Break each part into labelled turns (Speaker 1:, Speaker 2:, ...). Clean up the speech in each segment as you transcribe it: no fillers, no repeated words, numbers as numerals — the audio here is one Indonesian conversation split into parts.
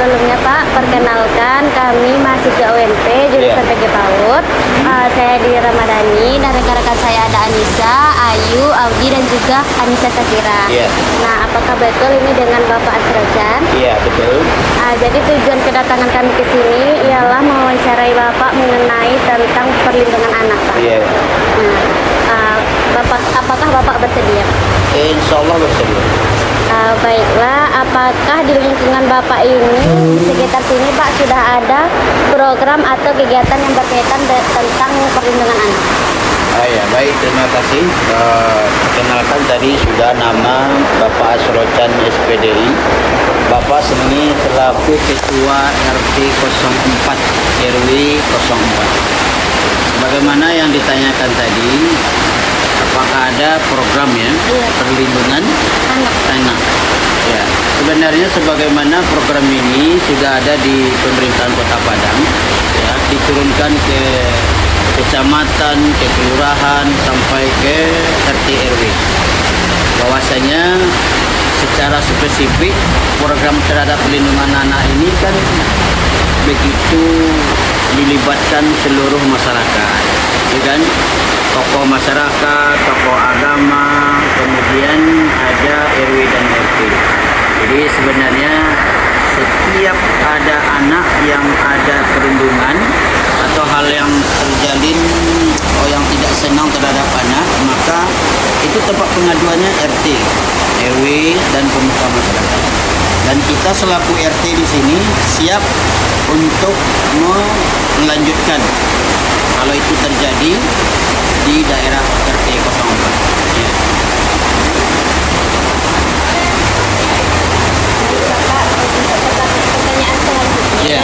Speaker 1: sebelumnya Pak, perkenalkan kami mahasiswa UNP jurusan PG PAUD. Saya Dwi Ramadhani dan rekan-rekan saya ada Anissa, Ayu, Audi dan juga Anissa Sakira. Nah, apakah betul ini dengan Bapak Asrojan?
Speaker 2: Iya, betul.
Speaker 1: Jadi tujuan kedatangan kami ke sini ialah mewawancarai Bapak mengenai tentang perlindungan anak, Pak.
Speaker 2: Iya.
Speaker 1: Apakah Bapak bersedia?
Speaker 2: Insya Allah bersedia.
Speaker 1: Baiklah, apakah di lingkungan Bapak ini di sekitar sini Pak sudah ada program atau kegiatan yang berkaitan tentang perlindungan anak?
Speaker 2: Ya, baik, terima kasih. Perkenalkan tadi sudah nama Bapak Asrojan SPDI. Bapak sini selaku Ketua RT 04 RW 04. Sebagaimana yang ditanyakan tadi, apakah ada program ya perlindungan anak? Ya, sebenarnya sebagaimana program ini sudah ada di pemerintahan Kota Padang, ya, diturunkan ke kecamatan, ke kelurahan sampai ke RT RW. Bahwasanya secara spesifik program terhadap perlindungan anak ini kan begitu dilibatkan seluruh masyarakat, ya kan? Tokoh masyarakat, tokoh agama, kemudian ada RW dan RT. Jadi sebenarnya setiap ada anak yang ada perlindungan atau hal yang terjalin yang tidak senang terhadap anak, maka itu tempat pengaduannya RT, RW dan pemuka masyarakat. Dan kita selaku RT di sini siap untuk melanjutkan kalau itu terjadi di daerah RT 04. Ya.
Speaker 1: Pertanyaan selanjutnya,
Speaker 2: Ya.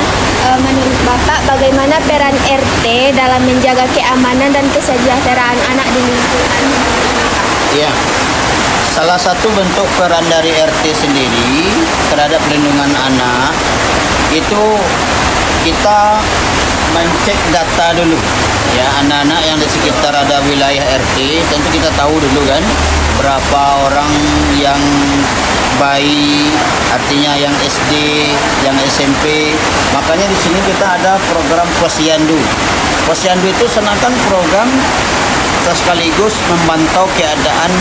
Speaker 1: Menurut Bapak bagaimana peran RT dalam menjaga keamanan dan kesejahteraan anak di lingkungan?
Speaker 2: Ya. Salah satu bentuk peran dari RT sendiri terhadap perlindungan anak itu kita mencek data dulu, ya, anak-anak yang di sekitar ada wilayah RT. Tentu kita tahu dulu kan berapa orang yang bayi, artinya yang SD, yang SMP. Makanya di sini kita ada program Posyandu. Posyandu itu senakan program sekaligus memantau keadaan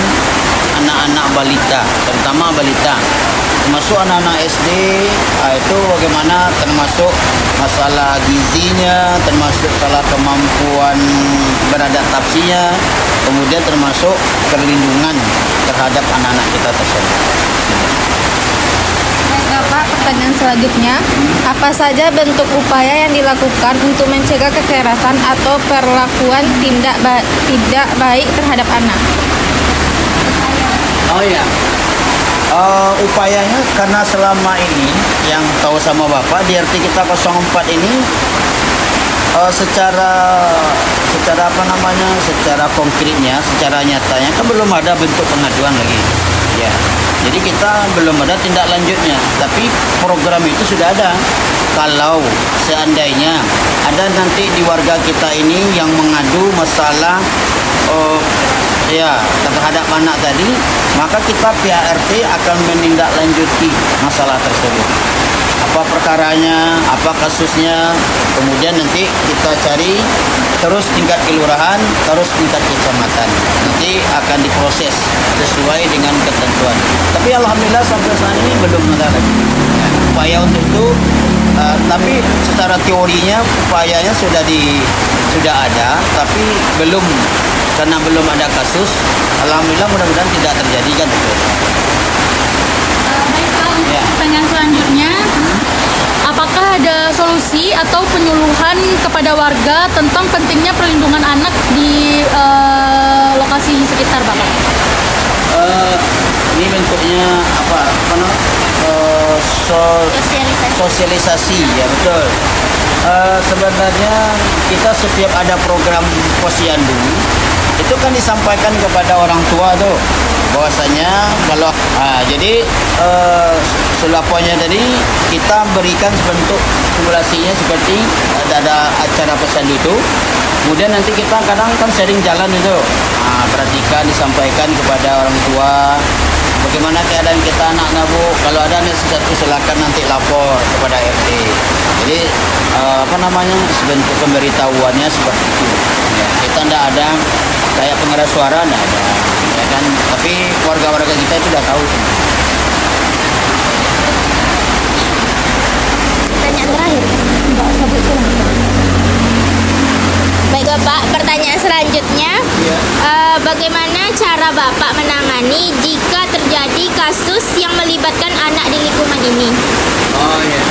Speaker 2: anak-anak balita, terutama balita, termasuk anak-anak SD. Itu bagaimana, termasuk masalah gizinya, termasuk masalah kemampuan beradaptasinya, kemudian termasuk perlindungan terhadap anak-anak kita tersebut.
Speaker 3: Bapak, pertanyaan selanjutnya, apa saja bentuk upaya yang dilakukan untuk mencegah kekerasan atau perlakuan tidak baik terhadap anak?
Speaker 2: Oh ya, upayanya karena selama ini yang tahu sama Bapak di RT kita 04 ini secara konkretnya, secara nyatanya kan belum ada bentuk pengaduan lagi. Ya. Jadi kita belum ada tindak lanjutnya, tapi program itu sudah ada. Kalau seandainya ada nanti di warga kita ini yang mengadu masalah terhadap anak tadi, maka kita pihak RT akan menindaklanjuti masalah tersebut. Apa perkaranya, apa kasusnya, kemudian nanti kita cari terus tingkat kelurahan, terus tingkat kecamatan. Nanti akan diproses sesuai dengan ketentuan. Tapi alhamdulillah sampai saat ini belum ada lagi upaya untuk itu. Tapi secara teorinya upayanya sudah ada, tapi belum, karena belum ada kasus. Alhamdulillah mudah-mudahan tidak terjadi kan itu.
Speaker 3: Baik Pak, untuk pertanyaan selanjutnya, apakah ada solusi atau penyuluhan kepada warga tentang pentingnya perlindungan anak di lokasi sekitar Bapak?
Speaker 2: Ini bentuknya sosialisasi, ya betul. Sebenarnya kita setiap ada program Posyandu itu kan disampaikan kepada orang tua tuh, bahwasanya kalau jadi sulaponya tadi kita berikan bentuk simulasinya seperti ada acara Posyandu itu. Kemudian nanti kita kadang kan sharing jalan itu, perhatikan, disampaikan kepada orang tua bagaimana keadaan kita anak-anak Bu, kalau ada sesuatu silakan nanti lapor kepada RT. Jadi sebentuk pemberitahuannya seperti itu ya. Kita tidak ada kayak pengeras suara, tidak ada ya kan, tapi warga-warga kita itu sudah tahu.
Speaker 1: Pertanyaan terakhir. Baik Bapak, pertanyaan selanjutnya.
Speaker 2: Iya.
Speaker 1: Bagaimana cara Bapak menangani jika terjadi kasus yang melibatkan anak di lingkungan ini?
Speaker 2: Oh ya.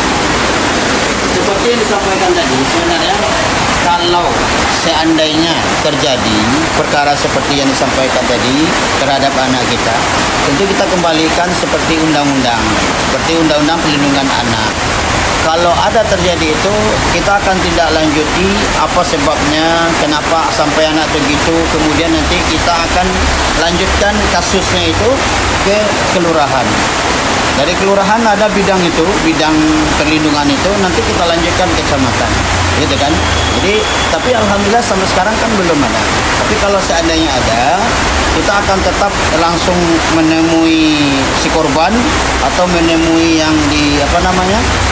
Speaker 2: Seperti yang disampaikan tadi, sebenarnya kalau seandainya terjadi perkara seperti yang disampaikan tadi terhadap anak kita, tentu kita kembalikan seperti undang-undang, seperti undang-undang perlindungan anak. Kalau ada terjadi itu, kita akan tindak lanjuti apa sebabnya, kenapa sampai anak begitu, kemudian nanti kita akan lanjutkan kasusnya itu ke kelurahan. Dari kelurahan ada bidang itu, bidang perlindungan itu, nanti kita lanjutkan ke kecamatan, gitu kan. Jadi, tapi alhamdulillah sampai sekarang kan belum ada. Tapi kalau seandainya ada, kita akan tetap langsung menemui si korban atau menemui yang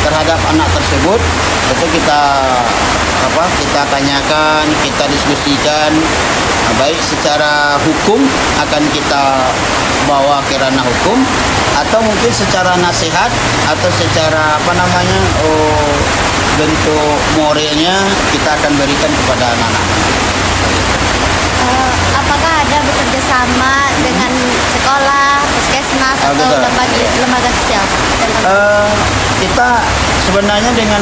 Speaker 2: terhadap anak tersebut. Itu kita tanyakan, kita diskusikan. Baik secara hukum akan kita bawa ke ranah hukum, atau mungkin secara nasihat atau secara bentuk moralnya kita akan berikan kepada anak-anak.
Speaker 1: Apakah ada bekerja sama dengan sekolah, puskesmas atau lembaga sosial?
Speaker 2: Kita sebenarnya dengan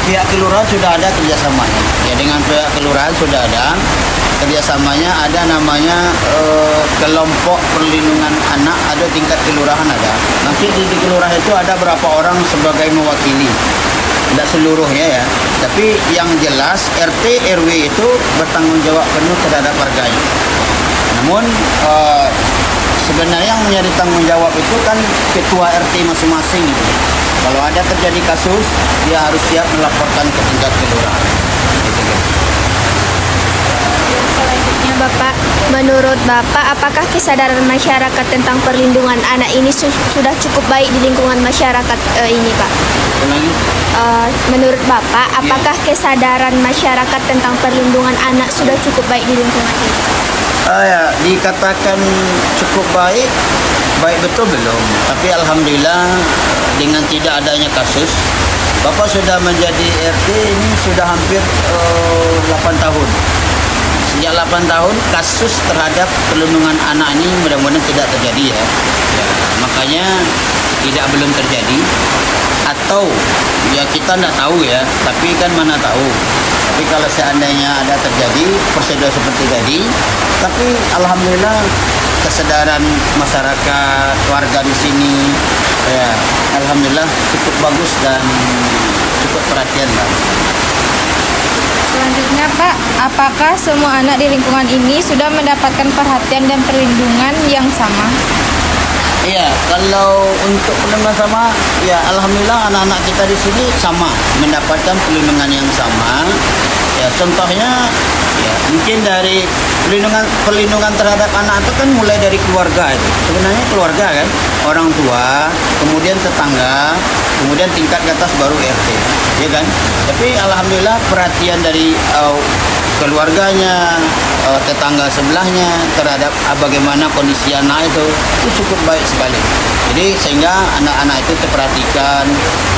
Speaker 2: pihak kelurahan sudah ada kerjasamanya. Ya, dengan pihak kelurahan sudah ada kerjasamanya. Ada namanya kelompok perlindungan anak, ada tingkat kelurahan ada. Nanti di kelurahan itu ada berapa orang sebagai mewakili. Tidak seluruhnya ya, tapi yang jelas RT RW itu bertanggung jawab penuh terhadap warganya. Namun sebenarnya yang menjadi tanggung jawab itu kan ketua RT masing-masing itu. Kalau ada terjadi kasus, dia harus siap melaporkan ke tingkat kelurahan.
Speaker 1: Selanjutnya Bapak, menurut Bapak, apakah kesadaran masyarakat tentang perlindungan anak ini sudah cukup baik di lingkungan masyarakat ini Pak? Menurut Bapak, apakah kesadaran masyarakat tentang perlindungan anak sudah cukup baik di lingkungan ini?
Speaker 2: Ya, dikatakan cukup baik betul belum. Tapi alhamdulillah dengan tidak adanya kasus, Bapak sudah menjadi RT ini sudah hampir 8 tahun. Sejak 8 tahun kasus terhadap perlindungan anak ini mudah-mudahan tidak terjadi ya. Makanya belum terjadi, atau ya kita tidak tahu ya, tapi kan mana tahu. Tapi kalau seandainya ada terjadi prosedur seperti tadi, tapi alhamdulillah kesadaran masyarakat warga di sini ya alhamdulillah cukup bagus dan cukup perhatian lah.
Speaker 4: Selanjutnya Pak, apakah semua anak di lingkungan ini sudah mendapatkan perhatian dan perlindungan yang sama?
Speaker 2: Iya, kalau untuk perlindungan sama, ya alhamdulillah anak-anak kita di sini sama mendapatkan perlindungan yang sama. Ya contohnya, ya mungkin dari perlindungan terhadap anak itu kan mulai dari keluarga itu. Sebenarnya keluarga kan, orang tua, kemudian tetangga, kemudian tingkat ke atas baru RT, ya kan. Tapi alhamdulillah perhatian dari keluarganya, tetangga sebelahnya terhadap bagaimana kondisi anak itu cukup baik sekali. Jadi sehingga anak-anak itu terperhatikan,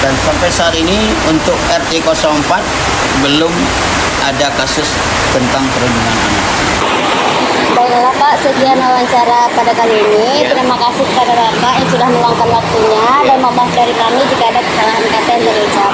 Speaker 2: dan sampai saat ini untuk RT 04 belum ada kasus tentang perlindungan anak.
Speaker 1: Baiklah Pak, sekian wawancara pada kali ini. Terima kasih kepada Bapak yang sudah meluangkan waktunya, dan mohon maaf dari kami jika ada kesalahan kata yang terucap.